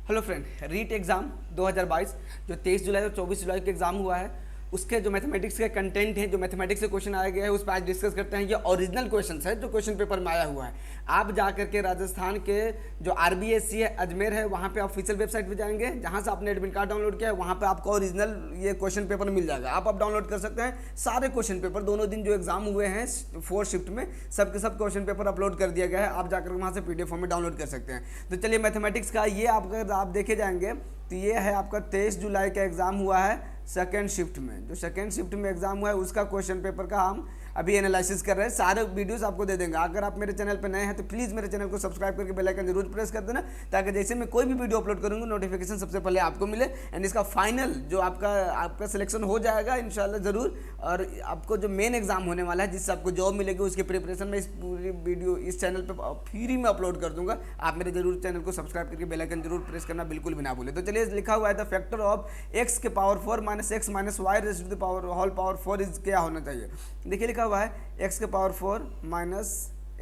Hello friend, REET exam 2022 जो 23 जुलाई और 24 जुलाई के एग्ज़ाम हुआ है उसके जो मैथमेटिक्स के कंटेंट है, जो मैथमेटिक्स से क्वेश्चन आया गया है उस पर आज डिस्कस करते हैं। ये ओरिजिनल क्वेश्चंस है जो क्वेश्चन पेपर में आया हुआ है। आप जा करके राजस्थान के जो आरबीएससी है अजमेर है वहाँ पे ऑफिशियल वेबसाइट पे जाएंगे, जहाँ से आपने एडमिट कार्ड डाउनलोड किया है वहाँ पे आपको ओरिजिनल ये क्वेश्चन पेपर मिल जाएगा। आप डाउनलोड कर सकते हैं सारे क्वेश्चन पेपर। दोनों दिन जो एग्जाम हुए हैं 4 शिफ्ट में सबके सब क्वेश्चन पेपर अपलोड कर दिया गया है। आप जाकर वहाँ से पीडीएफ फॉर्म में डाउनलोड कर सकते हैं। तो चलिए मैथमेटिक्स का ये आप देखे जाएंगे तो ये है आपका 23 जुलाई का एग्ज़ाम हुआ है सेकेंड शिफ्ट में। जो सेकेंड शिफ्ट में एग्जाम हुआ है उसका क्वेश्चन पेपर का हम अभी एनालिसिस कर रहे हैं। सारे वीडियोस आपको दे देंगे। अगर आप मेरे चैनल पर नए हैं तो प्लीज़ मेरे चैनल को सब्सक्राइब करके बेल आइकन जरूर प्रेस कर देना, ताकि जैसे मैं कोई भी वीडियो अपलोड करूँगा नोटिफिकेशन सबसे पहले आपको मिले। एंड इसका फाइनल जो आपका सिलेक्शन हो जाएगा इंशाल्लाह ज़रूर। और आपको जो मेन एग्जाम होने वाला है जिससे आपको जॉब मिलेगी उसके प्रिपरेशन में इस पूरी वीडियो इस चैनल पर फ्री में अपलोड कर दूंगा। आप मेरे जरूर चैनल को सब्सक्राइब करके बेल आइकन जरूर प्रेस करना बिल्कुल भी ना भूलें। तो चलिए लिखा हुआ है द फैक्टर ऑफ x के power 4 minus x minus y raise to the power whole power 4 is क्या होना चाहिए। देखिए लिखा हुआ है x के power 4 minus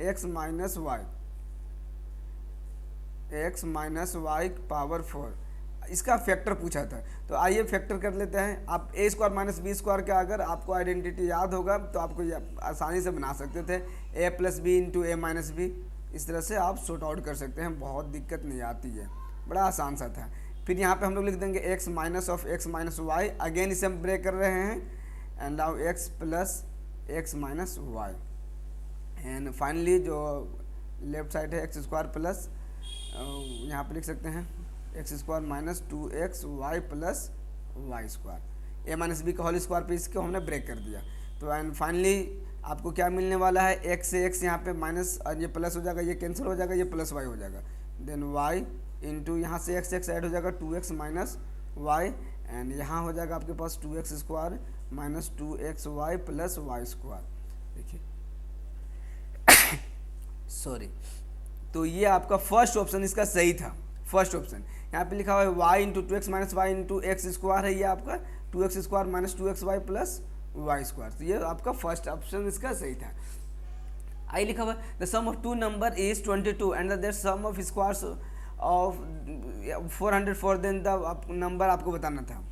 x minus y, x minus y power 4 इसका फैक्टर पूछा था। तो आइए फैक्टर कर लेते हैं। आप ए स्क्वायर माइनस बी स्क्वायर का अगर आपको आइडेंटिटी याद होगा तो आपको आसानी से बना सकते थे ए प्लस बी इंटू ए माइनस बी। इस तरह से आप सॉर्ट आउट कर सकते हैं, बहुत दिक्कत नहीं आती है, बड़ा आसान सा था। फिर यहाँ पे हम लोग लिख देंगे x minus of x minus y, again इसे हम ब्रेक कर रहे हैं and now x plus x minus y and finally जो लेफ्ट साइड है एक्स स्क्वायर प्लस यहाँ पे लिख सकते हैं x square minus 2x y plus y square, a minus b का होल स्क्वायर पे इसको हमने ब्रेक कर दिया। तो एंड फाइनली आपको क्या मिलने वाला है x से x यहाँ पे माइनस और ये प्लस हो जाएगा, ये कैंसिल हो जाएगा, ये प्लस y हो जाएगा। देन y इंटू यहाँ से x ऐड हो जाएगा 2x माइनस वाई एंड यहाँ हो जाएगा आपके पास 2x square minus 2x y plus y square. देखिए सॉरी, तो ये आपका फर्स्ट ऑप्शन इसका सही था। फर्स्ट ऑप्शन यहाँ पे लिखा हुआ है y into 2x minus y into x square है, ये आपका 2x square minus 2x y plus y square. तो ये आपका फर्स्ट ऑप्शन इसका सही था। आई लिखा हुआ है the sum of two number is 22 and the sum of squares of 404, then the number आपको बताना था,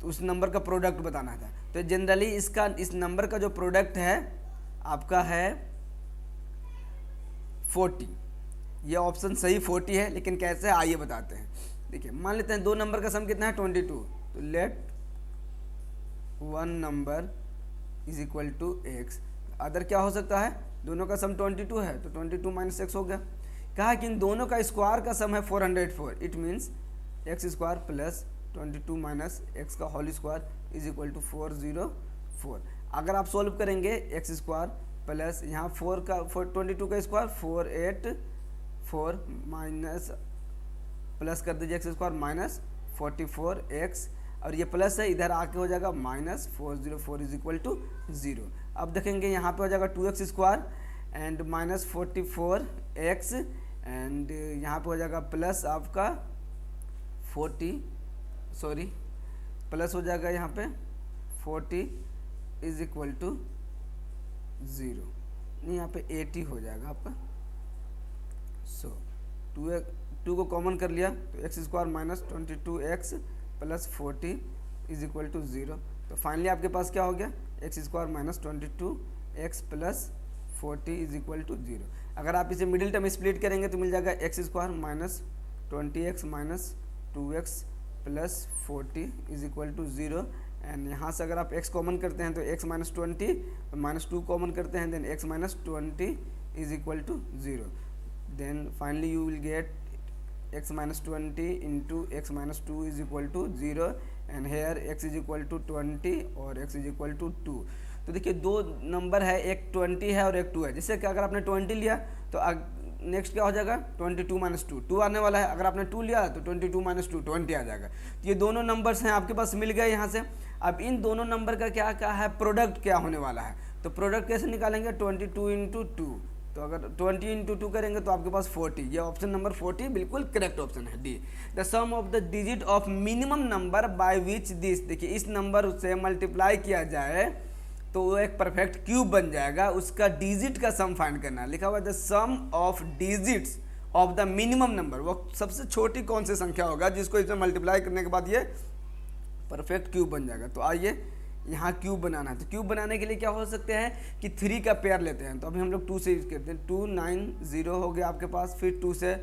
तो उस नंबर का प्रोडक्ट बताना था। तो जनरली इस नंबर का जो प्रोडक्ट है आपका है 40। ये ऑप्शन सही 40 है, लेकिन कैसे है आइए बताते हैं। देखिए मान लेते हैं दो नंबर का सम कितना है 22, तो let one number is equal to x. Other क्या हो सकता है, दोनों का सम 22 है तो 22 माइनस एक्स हो गया। कहा कि इन दोनों का स्क्वायर का सम है 404, it means x square plus 22 minus x का whole square is equal to 404। अगर आप सॉल्व करेंगे एक्स स्क्वायर प्लस यहाँ 22 का स्क्वायर 484 माइनस प्लस कर दीजिए एक्स स्क्वायर माइनस 44x और ये प्लस है इधर आके हो जाएगा माइनस 404 इज इक्वल टू 0। अब देखेंगे यहाँ पे हो जाएगा 2x square and minus 44x and यहाँ पे हो जाएगा प्लस आपका 40 प्लस हो जाएगा यहाँ पे 40 इज इक्वल टू 0, नहीं यहाँ पे 80 हो जाएगा आपका। सो 2 को कॉमन कर लिया तो x square minus 22x plus 40 is equal to 0। तो फाइनली आपके पास क्या हो गया x square minus 22x plus 40 is equal to 0। अगर आप इसे मिडिल टर्म स्प्लिट करेंगे तो मिल जाएगा x square minus 20x minus 2x plus 40 is equal to 0 and यहाँ से अगर आप x कॉमन करते हैं तो x माइनस 20 माइनस 2 कॉमन करते हैं then x minus 20 is equal to 0। Then finally you will get x minus 20 into x minus 2 is equal to 0 and here x is equal to 20 और x is equal to 2। तो देखिए दो number है, एक 20 है और एक 2 है। जिससे कि अगर आपने 20 लिया तो नेक्स्ट क्या हो जाएगा 22 माइनस 2 आने वाला है। अगर आपने 2 लिया तो 22 माइनस 2 20 आ जाएगा। तो ये दोनों नंबर्स हैं आपके पास मिल गए यहाँ से। अब इन दोनों नंबर का क्या क्या है प्रोडक्ट क्या होने वाला है, तो प्रोडक्ट कैसे निकालेंगे 22 इंटू 2। तो अगर 20 इंटू 2 करेंगे तो आपके पास 40। ये ऑप्शन नंबर 40 बिल्कुल करेक्ट ऑप्शन है D. The sum of the digit of minimum number by which this, देखिए इस नंबर से मल्टीप्लाई किया जाए तो वो एक परफेक्ट क्यूब बन जाएगा, उसका डिजिट का सम फाइंड करना। लिखा हुआ है the sum of digits of the minimum number, वो सबसे छोटी कौन सी संख्या होगा जिसको इसमें मल्टीप्लाई करने के बाद ये परफेक्ट क्यूब बन जाएगा। तो आइए यहाँ क्यूब बनाना है, तो क्यूब बनाने के लिए क्या हो सकते हैं कि 3 का पेयर लेते हैं। तो अभी हम लोग 2 से यूज करते हैं, 2 9 0 हो गया आपके पास, फिर 2 से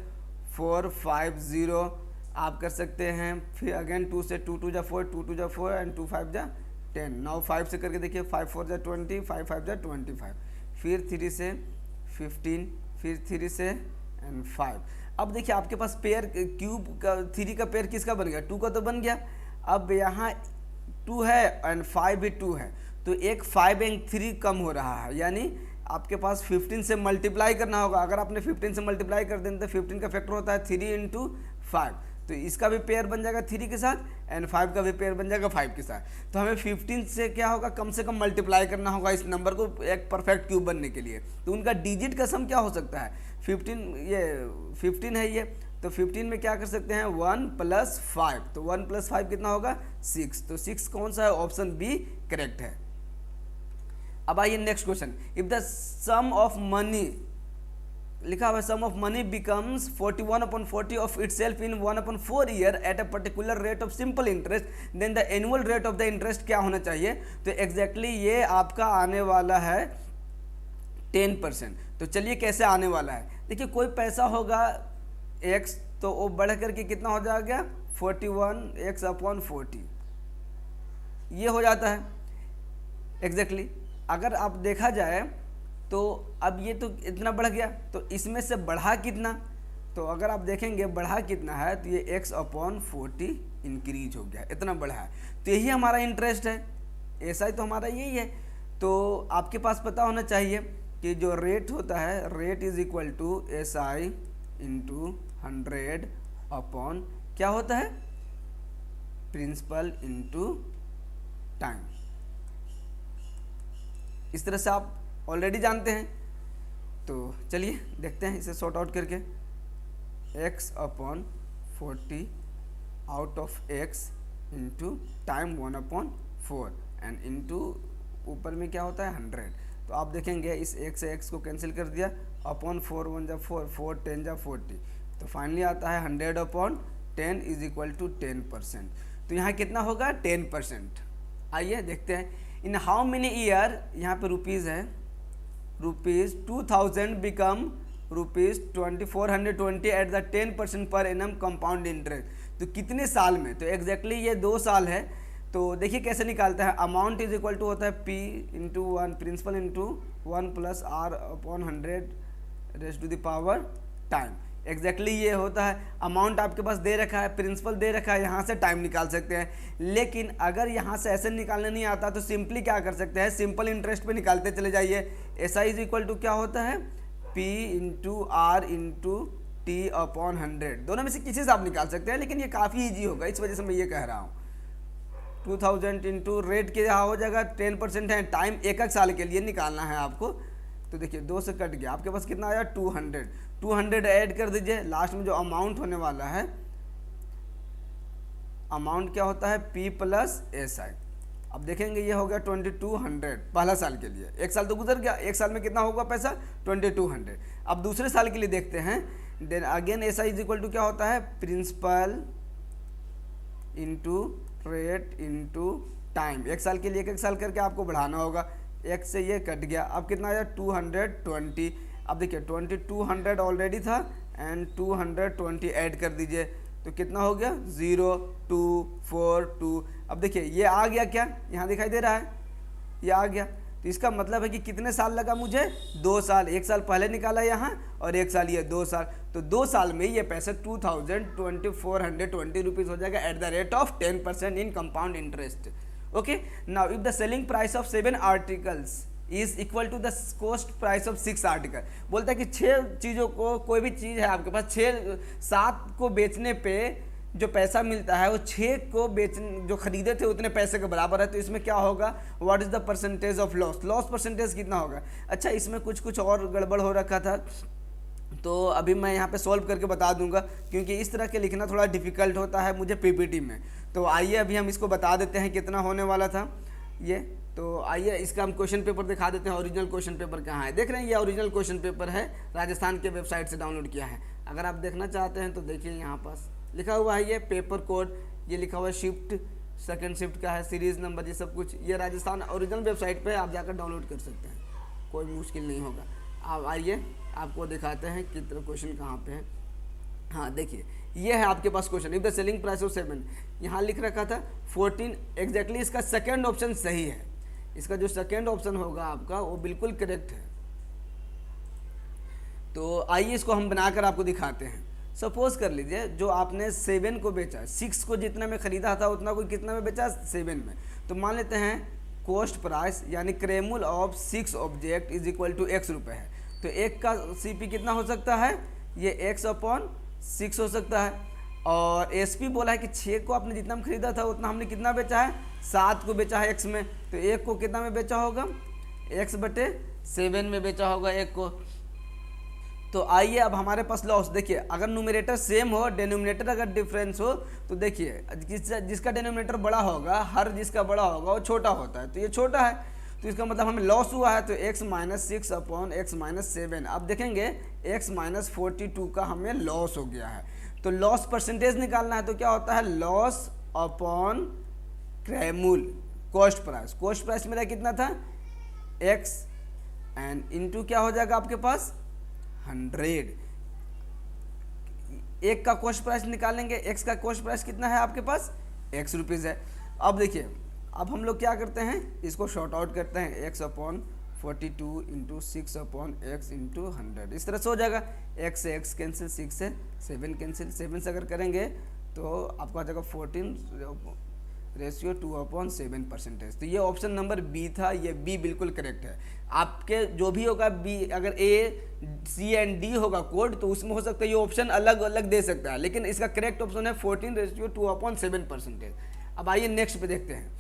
4 5 0 आप कर सकते हैं, फिर अगेन 2 से 2 2 जा 4, 2 2 जा 4 एंड 2 5 जा 10। नाउ 5 से करके देखिए, 5 4 जा 20, 5 5 जा 25, फिर 3 से 15, फिर 3 से एंड 5। अब देखिए आपके पास पेयर क्यूब का 3 का पेयर किसका बन गया, 2 का तो बन गया। अब यहाँ 2 है एंड 5 भी 2 है, तो एक 5 एंड 3 कम हो रहा है, यानी आपके पास 15 से मल्टीप्लाई करना होगा। अगर आपने 15 से मल्टीप्लाई कर दें तो 15 का फैक्टर होता है 3 इंटू 5, तो इसका भी पेयर बन जाएगा 3 के साथ एंड 5 का भी पेयर बन जाएगा 5 के साथ। तो हमें 15 से क्या होगा, कम से कम मल्टीप्लाई करना होगा इस नंबर को एक परफेक्ट क्यूब बनने के लिए। तो उनका डिजिट का सम क्या हो सकता है, 15 है ये, तो 15 में क्या कर सकते हैं 1 + 5, तो 1 + 5 कितना होगा 6, तो 6 कौन सा है, ऑप्शन बी करेक्ट है। अब आइए next question, if the sum of money लिखा हुआ है, sum of money becomes 41/40 of itself in 1/4 year at a particular rate of simple interest, then the annual rate of the interest क्या होना चाहिए। तो एग्जैक्टली ये आपका आने वाला है 10%। तो चलिए कैसे आने वाला है, देखिए कोई पैसा होगा x, तो वो बढ़ करके कितना हो जाएगा 41x/40, ये हो जाता है एग्जैक्टली। अगर आप देखा जाए तो अब ये तो इतना बढ़ गया, तो इसमें से बढ़ा कितना, तो अगर आप देखेंगे बढ़ा कितना है, तो ये x/40 इंक्रीज हो गया, इतना बढ़ा है। तो यही हमारा इंटरेस्ट है, ऐसा ही तो हमारा यही है। तो आपके पास पता होना चाहिए कि जो रेट होता है, rate is equal to SI into 100 upon क्या होता है, प्रिंसिपल इंटू टाइम। इस तरह से आप ऑलरेडी जानते हैं। तो चलिए देखते हैं इसे सॉर्ट आउट करके, x/40 out of x into time 1/4 and into ऊपर में क्या होता है 100। तो आप देखेंगे इस x से x को कैंसिल कर दिया, अपॉन 4 1 जा 4, 4 10 जा 40, तो फाइनली आता है 100/10 इज इक्वल टू 10%। तो यहाँ कितना होगा 10%। आइए देखते हैं, इन हाउ मेनी ईयर, यहाँ पे रुपीज़ है, ₹2000 become ₹2420 at the 10% per annum compound interest. तो कितने साल में, तो एग्जैक्टली ये 2 साल है। तो देखिए कैसे निकालता है, अमाउंट इज इक्वल टू होता है P into 1 principal into 1 + R/100 raise to the power time. Exactly ये होता है, अमाउंट आपके पास दे रखा है, प्रिंसिपल दे रखा है, यहाँ से टाइम निकाल सकते हैं। लेकिन अगर यहाँ से ऐसे निकालने नहीं आता तो सिंपली क्या कर सकते हैं, सिंपल इंटरेस्ट पे निकालते चले जाइए। SI इज इक्वल टू क्या होता है, P into R into T/100, दोनों में से किसी से आप निकाल सकते हैं, लेकिन ये काफ़ी ईजी होगा, इस वजह से मैं ये कह रहा हूँ। 2000 इंटू रेट के यहाँ हो जाएगा 10% है, टाइम 1 साल के लिए निकालना है आपको। तो देखिए 2 से कट गया, आपके पास कितना आया 200 ऐड कर दीजिए, लास्ट में जो अमाउंट होने वाला है, अमाउंट क्या होता है P + SI। अब देखेंगे ये हो गया 2200 पहला साल के लिए, 1 साल तो गुजर गया, 1 साल में कितना होगा पैसा 2200। अब दूसरे साल के लिए देखते हैं, then again SI is equal to क्या होता है, principal into rate into time. 1 साल के लिए 1 साल करके आपको बढ़ाना होगा, 1 से ये कट गया, अब कितना आया 220। अब देखिए 2200 ऑलरेडी था एंड 220 ऐड कर दीजिए, तो कितना हो गया 0242। अब देखिए ये आ गया, क्या यहाँ दिखाई दे रहा है, ये आ गया। तो इसका मतलब है कि कितने साल लगा मुझे 2 साल, 1 साल पहले निकाला यहाँ और 1 साल ये 2 साल, तो 2 साल में ये पैसे 2420 रुपीज़ हो जाएगा at the rate of 10% in compound interest. Okay, now if the selling price of 7 articles is equal to the cost price of 6 article, बोलता है कि 6 चीज़ों को, कोई भी चीज़ है आपके पास, 7 को बेचने पे जो पैसा मिलता है वो 6 को जो खरीदे थे उतने पैसे के बराबर है। तो इसमें क्या होगा, what is the percentage of loss, loss percentage कितना होगा। अच्छा, इसमें कुछ और गड़बड़ हो रखा था, तो अभी मैं यहाँ पे सॉल्व करके बता दूंगा, क्योंकि इस तरह के लिखना थोड़ा डिफ़िकल्ट होता है मुझे PPT में। तो आइए अभी हम इसको बता देते हैं कितना होने वाला था ये। तो आइए इसका हम क्वेश्चन पेपर दिखा देते हैं, ओरिजिनल क्वेश्चन पेपर कहाँ है। देख रहे हैं ये ओरिजिनल क्वेश्चन पेपर है, राजस्थान के वेबसाइट से डाउनलोड किया है। अगर आप देखना चाहते हैं तो देखिए यहाँ पास लिखा हुआ है ये पेपर कोड, ये लिखा हुआ है शिफ्ट, सेकंड शिफ्ट का है, सीरीज नंबर, ये सब कुछ ये राजस्थान ओरिजिनल वेबसाइट पे आप जाकर डाउनलोड कर सकते हैं, कोई मुश्किल नहीं होगा। आप आइए आपको दिखाते हैं कितना क्वेश्चन कहाँ पे है। हाँ देखिए ये है आपके पास question, if the selling price of 7, यहाँ लिख रखा था 14 एग्जैक्टली, इसका सेकेंड ऑप्शन सही है, इसका जो सेकेंड ऑप्शन होगा आपका वो बिल्कुल करेक्ट है। तो आइए इसको हम बनाकर आपको दिखाते हैं। सपोज कर लीजिए जो आपने 7 को बेचा, 6 को जितना में खरीदा था उतना कोई कितना में बेचा, 7 में। तो मान लेते हैं कॉस्ट प्राइस यानी क्रेमुल of 6 object is equal to x रुपये है, तो एक का CP कितना हो सकता है, ये x/6 हो सकता है। और SP बोला है कि 6 को आपने जितना में खरीदा था उतना हमने कितना बेचा है, 7 को बेचा है x में, तो 1 को कितना में बेचा होगा, x/7 में बेचा होगा 1 को। तो आइए अब हमारे पास लॉस देखिए, अगर न्यूमरेटर सेम हो, डेनोमिनेटर अगर डिफरेंस हो, तो देखिए जिसका डेनोमिनेटर बड़ा होगा, हर जिसका बड़ा होगा वो छोटा होता है, तो ये छोटा है, तो इसका मतलब हमें लॉस हुआ है, तो x-6/x-7। अब देखेंगे x-42 का हमें लॉस हो गया है। तो लॉस परसेंटेज निकालना है, तो क्या होता है, लॉस अपॉन क्रेमुल कॉस्ट प्राइस। कॉस्ट प्राइस मेरा कितना था x एंड इंटू क्या हो जाएगा आपके पास 100। एक का कॉस्ट प्राइस निकालेंगे, x का कॉस्ट प्राइस कितना है आपके पास, x रुपीज़ है। अब देखिए अब हम लोग क्या करते हैं, इसको शॉर्ट आउट करते हैं, x/42 इंटू 6/x इंटू 100, इस तरह से हो जाएगा। x से x कैंसिल, 6 से 7 कैंसिल, 7 से अगर करेंगे तो आपको आ जाएगा 14:2/7%। तो ये ऑप्शन नंबर बी था, ये बी बिल्कुल करेक्ट है। आपके जो भी होगा बी, अगर ए सी एंड डी होगा कोड, तो उसमें हो सकता है ये ऑप्शन अलग अलग दे सकता है, लेकिन इसका करेक्ट ऑप्शन है 14:2/7%। अब आइए नेक्स्ट पे देखते हैं।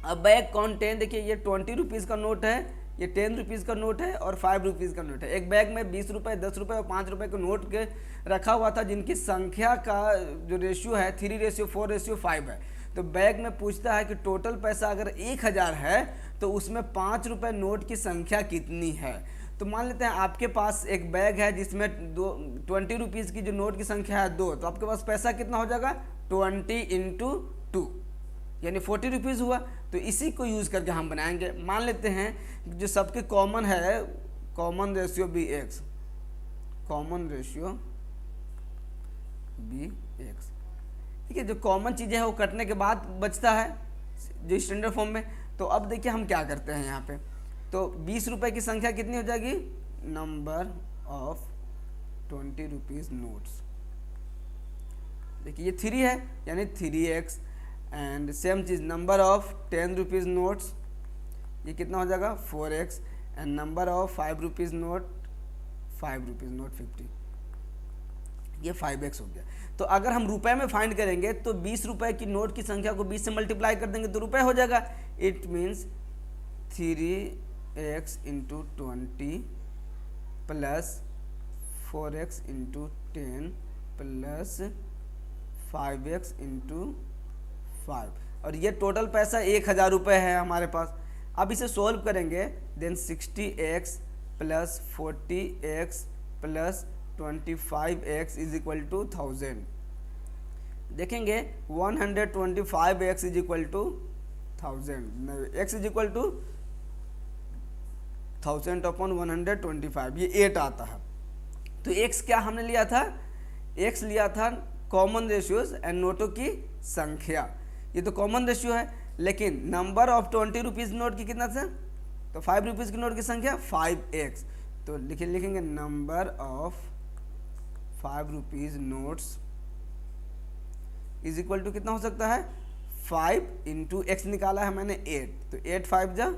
अब बैग कॉन्टेन देखिए, ये 20 रुपीज़ का नोट है, ये 10 रुपीज़ का नोट है और 5 रुपीज़ का नोट है। एक बैग में 20 रुपये, 10 रुपये और 5 रुपये के नोट के रखा हुआ था, जिनकी संख्या का जो रेशियो है 3:4:5 है। तो बैग में पूछता है कि टोटल पैसा अगर 1000 है तो उसमें 5 रुपये नोट की संख्या कितनी है। तो मान लेते हैं आपके पास एक बैग है जिसमें 20 रुपीज़ की जो नोट की संख्या है 2, तो आपके पास पैसा कितना हो जाएगा, 20 × 2 यानी 40 रुपीज़ हुआ। तो इसी को यूज़ करके हम बनाएंगे। मान लेते हैं जो सबके कॉमन है, common ratio BX, common ratio BX, ठीक है। जो कॉमन चीज़ें हैं वो कटने के बाद बचता है जो स्टैंडर्ड फॉर्म में। तो अब देखिए हम क्या करते हैं यहाँ पे, तो 20 रुपये की संख्या कितनी हो जाएगी, नंबर ऑफ 20 रुपीज़ नोट्स, देखिए ये 3 है यानी 3x, and same cheese number of 10 rupees notes, ये कितना हो जाएगा 4x, and number of 5 rupees note, 5 rupees note 50, ये 5x हो गया। तो अगर हम रुपए में फाइंड करेंगे तो 20 रुपए की नोट की संख्या को 20 से मल्टीप्लाई कर देंगे तो रुपए हो जाएगा। It means 3x × 20 plus 4x × 10 plus 5x × 5, और ये टोटल पैसा 1000 रुपये है हमारे पास। अब इसे सॉल्व करेंगे, then 60x plus 40x plus 25x is equal to 1000। देखेंगे 125x is equal to 1000, x is equal to 1000/125, ये 8 आता है। तो x क्या हमने लिया था, x लिया था कॉमन रेशियोज एंड नोटों की संख्या, ये तो कॉमन रेशियो है। लेकिन नंबर ऑफ 20 रुपीज़ नोट की कितना था, तो 5 रुपीज़ की नोट की संख्या 5x, तो लिखेंगे number of 5 rupees notes is equal to कितना हो सकता है, 5 × x निकाला है मैंने 8, तो 8 5 जा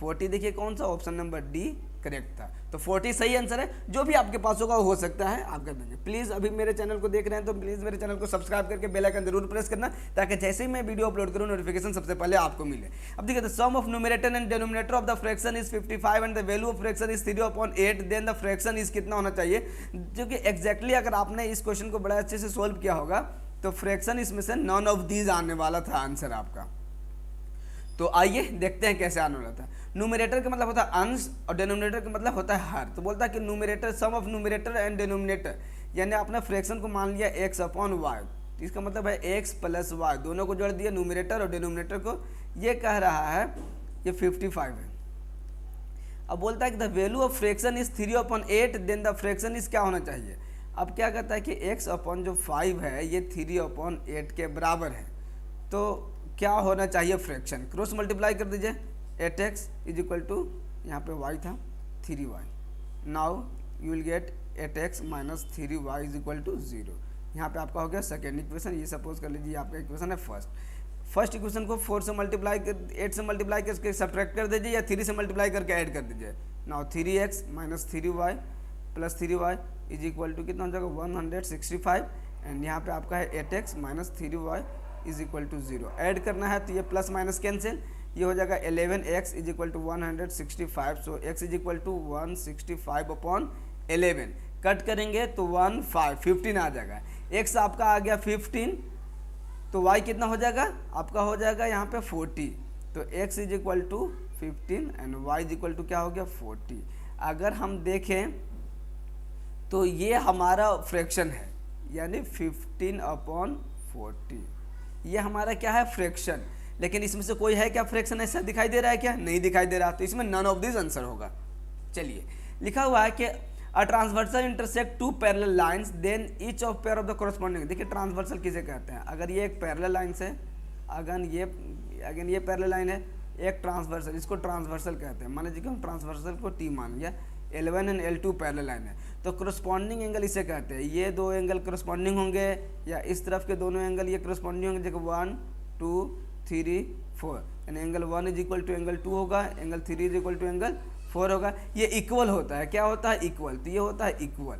40 देखिए कौन सा ऑप्शन नंबर डी करेक्ट था। तो 40 सही आंसर है। जो भी आपके पास होगा वो हो सकता है आप कर देंगे। प्लीज़ अभी मेरे चैनल को देख रहे हैं तो प्लीज़ मेरे चैनल को सब्सक्राइब करके बेल आइकन जरूर प्रेस करना, ताकि जैसे ही मैं वीडियो अपलोड करूँ नोटिफिकेशन सबसे पहले आपको मिले। अब देखिए the sum of numerator and denominator of the fraction is 55 and the value of fraction is 3/8, then the fraction is कितना होना चाहिए, जो कि एग्जैक्टली अगर आपने इस क्वेश्चन को बड़ा अच्छे से सोल्व किया होगा तो फ्रैक्शन इसमें से नॉन ऑफ दीज आने वाला था आंसर आपका। तो आइए देखते हैं कैसे आने वाला था। न्यूमरेटर का मतलब होता है अंश और डिनोमिनेटर का मतलब होता है हर। तो बोलता है कि numerator sum of numerator and denominator, यानी आपने फ्रैक्शन को मान लिया x अपॉन वाई, तो इसका मतलब है x प्लस वाई, दोनों को जोड़ दिया न्यूमरेटर और डिनोमिनेटर को। ये कह रहा है ये 55 है। अब बोलता है कि the value of fraction is 3/8, then the fraction is क्या होना चाहिए। अब क्या कहता है कि x अपॉन जो 5 है ये 3/8 के बराबर है, तो क्या होना चाहिए फ्रैक्शन। क्रॉस मल्टीप्लाई कर दीजिए, 8x इज इक्वल टू यहाँ पे y था 3y, now you will get 8x minus 3y is equal to 0। यहाँ पे आपका हो गया सेकेंड इक्वेशन। ये सपोज कर लीजिए आपका इक्वेशन है फर्स्ट इक्वेशन को 4 से मल्टीप्लाई कर 8 से मल्टीप्लाई करके सब्ट्रैक्ट कर दीजिए या 3 से मल्टीप्लाई करके ऐड कर दीजिए। Now 3x minus 3y plus 3y is equal to कितना हो जाएगा 165, एंड यहाँ पे आपका है 8x minus 3y is equal to 0। Add करना है तो ये प्लस माइनस कैंसिल, ये हो जाएगा 11x is equal to 165, so x is equal to 165 upon 11। Cut करेंगे तो 15 आ जाएगा। x आपका आ गया 15, तो y कितना हो जाएगा आपका हो जाएगा यहाँ पे 40, तो x is equal to 15 and y is equal to क्या हो गया 40। अगर हम देखें तो ये हमारा फ्रैक्शन है, यानी 15 अपॉन 40, ये हमारा क्या है फ्रैक्शन। लेकिन इसमें से कोई है क्या फ्रैक्शन ऐसा दिखाई दे रहा है क्या, नहीं दिखाई दे रहा, तो इसमें नन ऑफ दिस आंसर होगा। चलिए लिखा हुआ है कि a transversal intersect two parallel lines then each of pair of the corresponding. देखिए ट्रांसवर्सल किसे कहते हैं, अगर ये एक पैरेलल लाइन से अगर ये पैरेलल लाइन है, एक ट्रांसवर्सल, इसको ट्रांसवर्सल कहते हैं। मान लीजिए कि हम ट्रांसवर्सल को टी मान लिया, L1 and L2 parallel line है, तो कोरस्पॉन्डिंग एंगल इसे कहते हैं। ये दो एंगल कोरस्पॉन्डिंग होंगे या इस तरफ के दोनों एंगल ये कोरस्पॉन्डिंग होंगे, जैसे 1 2 3 4, यानी angle 1 is equal to angle 2 होगा, angle 3 is equal to angle 4 होगा। ये इक्वल होता है, क्या होता है इक्वल, तो ये होता है इक्वल,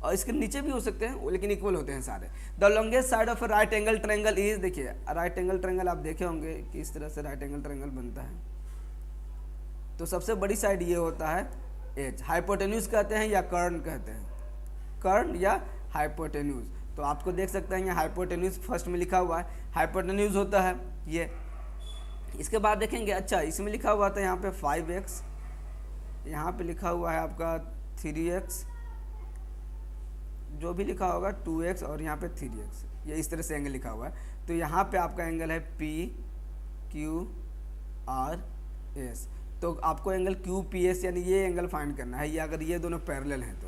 और इसके नीचे भी हो सकते हैं लेकिन इक्वल होते हैं सारे। The longest side of A right angle triangle is, देखिए राइट एंगल ट्रायंगल आप देखे होंगे कि इस तरह से राइट एंगल ट्रायंगल बनता है, तो सबसे बड़ी साइड ये होता है एच। हाइपोटेन्यूज कहते हैं या कर्ण कहते हैं, कर्ण या हाइपोटेन्यूज। तो आपको देख सकते हैं यहाँ हाइपोटेन्यूज फर्स्ट में लिखा हुआ है, हाइपोटेन्यूज होता है ये। इसके बाद देखेंगे, अच्छा इसमें लिखा हुआ था यहाँ पे 5x, यहाँ पे लिखा हुआ है आपका 3x, जो भी लिखा होगा 2x और यहाँ पे 3x, ये इस तरह से एंगल लिखा हुआ है। तो यहाँ पे आपका एंगल है PQRS, तो आपको एंगल QPS यानी ये एंगल फाइंड करना है। ये अगर ये दोनों पैरेलल हैं तो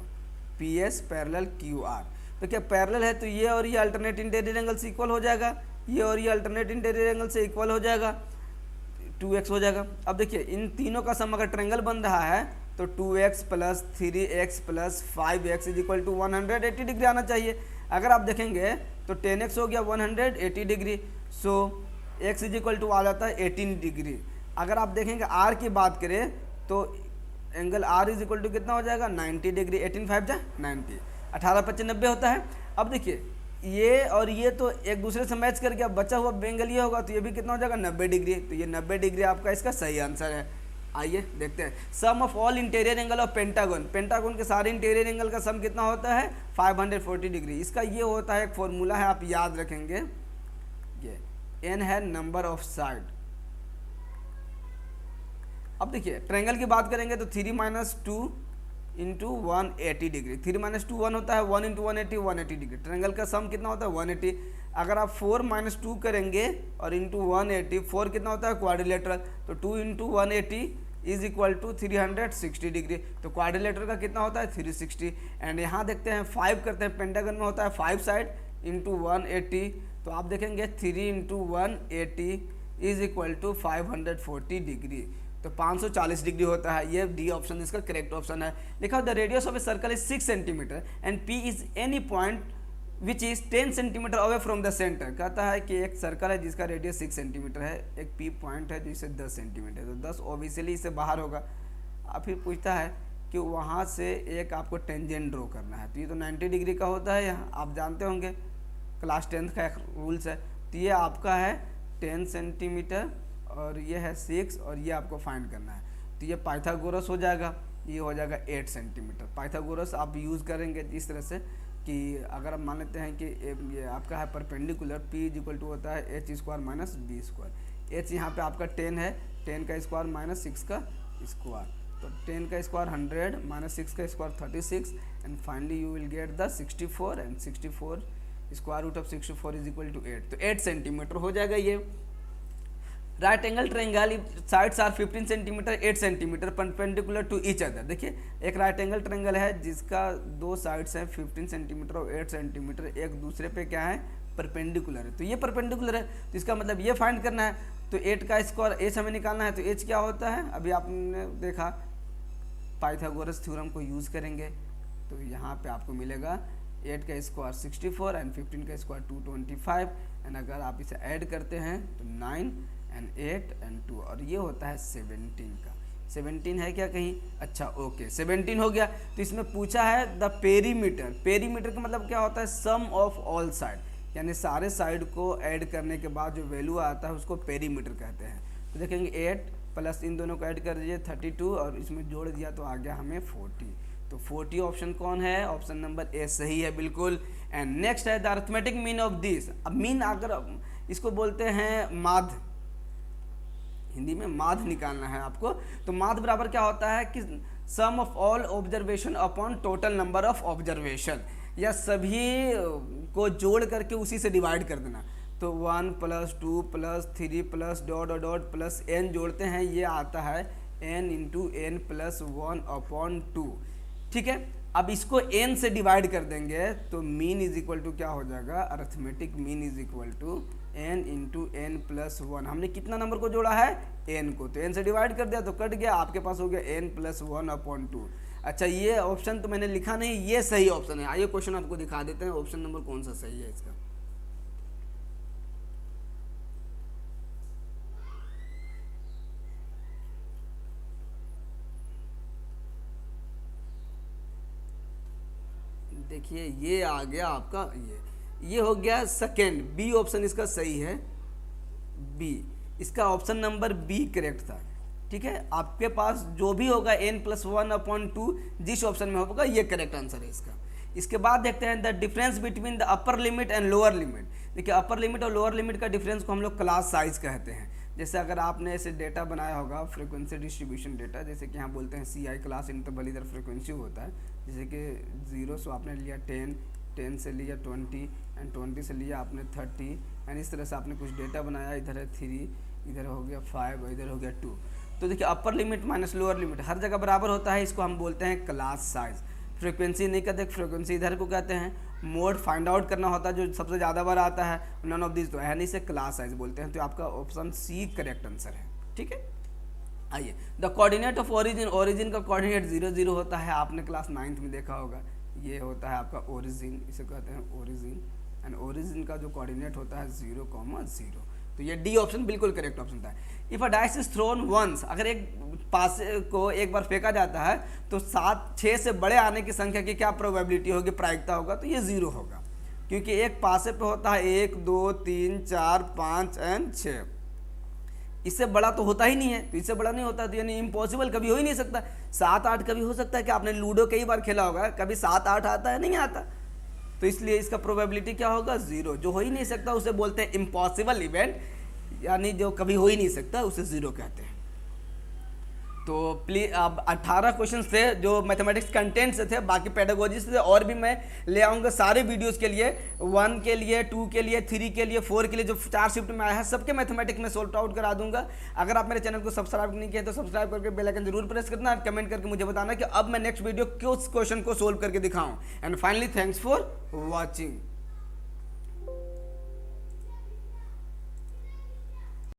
PS पैरेलल QR, तो क्या पैरेलल है तो ये और ये अल्टरनेट इंटीरियर एंगल से इक्वल हो जाएगा, ये और ये अल्टरनेट इंटीरियर एंगल से इक्वल हो जाएगा, 2x हो जाएगा। अब देखिए इन तीनों का सम अगर ट्रायंगल बन रहा है तो 2x plus 3x plus 5x is equal to 180 degree आना चाहिए। अगर आप देखेंगे तो 10x हो गया 180 degree, so x is equal to आ जाता है 18 डिग्री। अगर आप देखेंगे r की बात करें तो angle r is equal to कितना हो जाएगा 90 डिग्री, 18 5 जा 90, 18 25 90 होता है। अब देखिए ये और ये तो एक दूसरे से मैच करके अब बचा हुआ एंगल ये होगा, तो ये भी कितना हो जाएगा 90 डिग्री, तो ये 90 डिग्री आपका इसका सही आंसर है। आइए देखते हैं, sum of all interior angle of pentagon, pentagon के सारे इंटीरियर एंगल का सम कितना होता है 540 डिग्री। इसका ये होता है एक फॉर्मूला है, आप याद रखेंगे, ये n है नंबर ऑफ साइड। अब देखिए ट्रायंगल की बात करेंगे तो 3 - 2 इंटू 180 डिग्री, 3 - 2 1 होता है, 1 इंटू 180 डिग्री। ट्रायंगल का सम कितना होता है 180। अगर आप 4 - 2 करेंगे और इंटू 180, 4 कितना होता है क्वाड्रिलेटरल, तो 2 into 180 is equal to 360 degree, तो क्वाड्रिलेटरल का कितना होता है 360। एंड यहाँ देखते हैं 5 करते हैं, पेंटागन में होता है 5 साइड इंटू 180, तो आप देखेंगे 3 into 180 is equal to 540 degree, तो 540 डिग्री होता है। ये डी ऑप्शन इसका करेक्ट ऑप्शन है। लिखा the radius of a circle is 6 centimetre and P is any point which is 10 centimetre away from the centre. कहता है कि एक सर्कल है जिसका रेडियस 6 सेंटीमीटर है, एक पी पॉइंट है जिससे 10 सेंटीमीटर, तो 10 ऑब्वियसली इससे बाहर होगा। अब फिर पूछता है कि वहाँ से एक आपको टेंजेंट ड्रॉ करना है, तो ये तो 90 डिग्री का होता है, यहाँ आप जानते होंगे क्लास 10th का एक रूल्स है। तो ये आपका है 10 सेंटीमीटर और ये है 6 और ये आपको फाइंड करना है, तो ये पाइथागोरस हो जाएगा, ये हो जाएगा 8 सेंटीमीटर। पाइथागोरस आप यूज़ करेंगे इस तरह से कि अगर आप मान लेते हैं कि ये आपका है perpendicular, P is equal to होता है h² - b², एच यहाँ पे आपका 10 है, 10 का स्क्वायर माइनस 6 का स्क्वायर, तो 10 का स्क्वायर 100 माइनस 6 का square 36 and finally you will get the 64 and 64 square root of 64 is equal to 8, तो 8 सेंटीमीटर हो जाएगा ये। Right angle triangle sides are 15 centimetre 8 centimetre perpendicular to each other. देखिए एक राइट एंगल ट्रायंगल है जिसका दो साइड्स हैं 15 सेंटीमीटर और 8 सेंटीमीटर, एक दूसरे पे क्या है परपेंडिकुलर है, तो ये परपेंडिकुलर है, तो इसका मतलब ये फाइंड करना है, तो 8 का स्क्वायर एच हमें निकालना है, तो एच क्या होता है अभी आपने देखा पाइथागोरस थ्योरम को यूज़ करेंगे, तो यहाँ पे आपको मिलेगा 8 का स्क्वायर 64 एंड 15 का स्क्वायर 225 एंड अगर आप इसे ऐड करते हैं तो 9 एंड 8 एंड 2 और ये होता है 17 का। 17 है क्या कहीं? अच्छा ओके 17 हो गया। तो इसमें पूछा है द पेरीमीटर, पेरीमीटर का मतलब क्या होता है सम ऑफ ऑल साइड, यानी सारे साइड को ऐड करने के बाद जो वैल्यू आता है उसको पेरीमीटर कहते हैं। तो देखेंगे 8 प्लस इन दोनों को ऐड कर दीजिए 32 और इसमें जोड़ दिया तो आ गया हमें 40, तो 40 ऑप्शन कौन है? ऑप्शन नंबर ए सही है बिल्कुल। एंड नेक्स्ट है the arithmetic mean of this. अब मीन अगर इसको बोलते हैं माध्य, हिंदी में माध्य निकालना है आपको, तो माध्य बराबर क्या होता है कि sum of all observation upon total number of observation, या सभी को जोड़ करके उसी से डिवाइड कर देना, तो 1 plus 2 plus 3 plus dot dot plus n जोड़ते हैं, ये आता है n into n plus 1 upon 2, ठीक है। अब इसको n से डिवाइड कर देंगे तो मीन इज इक्वल टू क्या हो जाएगा? Arithmetic mean is equal to n into n plus 1। हमने कितना नंबर को जोड़ा है? n को, तो n से डिवाइड कर दिया तो कट गया, आपके पास हो गया n प्लस 1 अपॉन 2। अच्छा ये ऑप्शन तो मैंने लिखा नहीं, ये सही ऑप्शन है। आइए क्वेश्चन आपको दिखा देते हैं ऑप्शन नंबर कौन सा सही है इसका। देखिए ये आ गया आपका, ये हो गया सेकेंड, बी ऑप्शन इसका सही है, बी इसका ऑप्शन नंबर बी करेक्ट था, ठीक है। आपके पास जो भी होगा n प्लस 1 अपॉन 2 जिस ऑप्शन में होगा ये करेक्ट आंसर है इसका। इसके बाद देखते हैं the difference between the upper limit and lower limit. देखिए अपर लिमिट और लोअर लिमिट का डिफरेंस को हम लोग क्लास साइज कहते हैं। जैसे अगर आपने ऐसे डेटा बनाया होगा फ्रीक्वेंसी डिस्ट्रीब्यूशन डेटा, जैसे कि यहाँ बोलते हैं CI क्लास इंटरवल इधर फ्रीक्वेंसी होता है, जैसे कि 0 से आपने लिया 10, 10 से लिया 20 एंड 20 से लिया आपने 30 एंड इस तरह से आपने कुछ डेटा बनाया, इधर है 3, इधर हो गया 5 और इधर हो गया 2। तो देखिए upper limit minus lower limit हर जगह बराबर होता है, इसको हम बोलते हैं क्लास साइज। फ्रीक्वेंसी नहीं कहते, फ्रीक्वेंसी इधर को कहते हैं। मोड फाइंड आउट करना होता है जो सबसे ज़्यादा बार आता है, नन ऑफ दिस तो है नहीं, से क्लास साइज बोलते हैं। तो आपका ऑप्शन सी करेक्ट आंसर है, ठीक है। आइए the coordinate of origin, origin का कोऑर्डिनेट 0 0 होता है, आपने क्लास 9th में देखा होगा, ये होता है आपका ओरिजिन, इसे कहते हैं ओरिजिन एंड ओरिजिन का जो कोऑर्डिनेट होता है 0, 0। तो ये डी ऑप्शन बिल्कुल करेक्ट ऑप्शन था। If a dice is thrown once, अगर एक पासे को एक बार फेंका जाता है तो 6 से बड़े आने की संख्या की क्या प्रोबेबिलिटी होगी, प्रायिकता होगा, तो ये 0 होगा, क्योंकि एक पासे पे होता है 1 2 3 4 5 एंड 6, इससे बड़ा तो होता ही नहीं है, तो इससे बड़ा नहीं होता, तो यानी इम्पॉसिबल कभी हो ही नहीं सकता। 7 8 कभी हो सकता है कि आपने लूडो कई बार खेला होगा, कभी 7 8 आता है? नहीं आता, तो इसलिए इसका प्रोबेबिलिटी क्या होगा? 0। जो हो ही नहीं सकता उसे बोलते हैं इम्पॉसिबल इवेंट, यानी जो कभी हो ही नहीं सकता उसे 0 कहते हैं। तो प्लीज अब 18 क्वेश्चन थे जो मैथमेटिक्स कंटेंट से थे, बाकी पेडागोजी से थे, और भी मैं ले आऊँगा सारे वीडियोस के लिए, 1 के लिए 2 के लिए 3 के लिए 4 के लिए, जो 4 शिफ्ट में आया है सबके मैथमेटिक्स में सोल्व आउट करा दूंगा। अगर आप मेरे चैनल को सब्सक्राइब नहीं किया तो सब्सक्राइब करके बेल आइकन जरूर प्रेस करना, कमेंट करके मुझे बताना कि अब मैं नेक्स्ट वीडियो किस क्वेश्चन को सोल्व करके दिखाऊँ। And finally thanks for watching.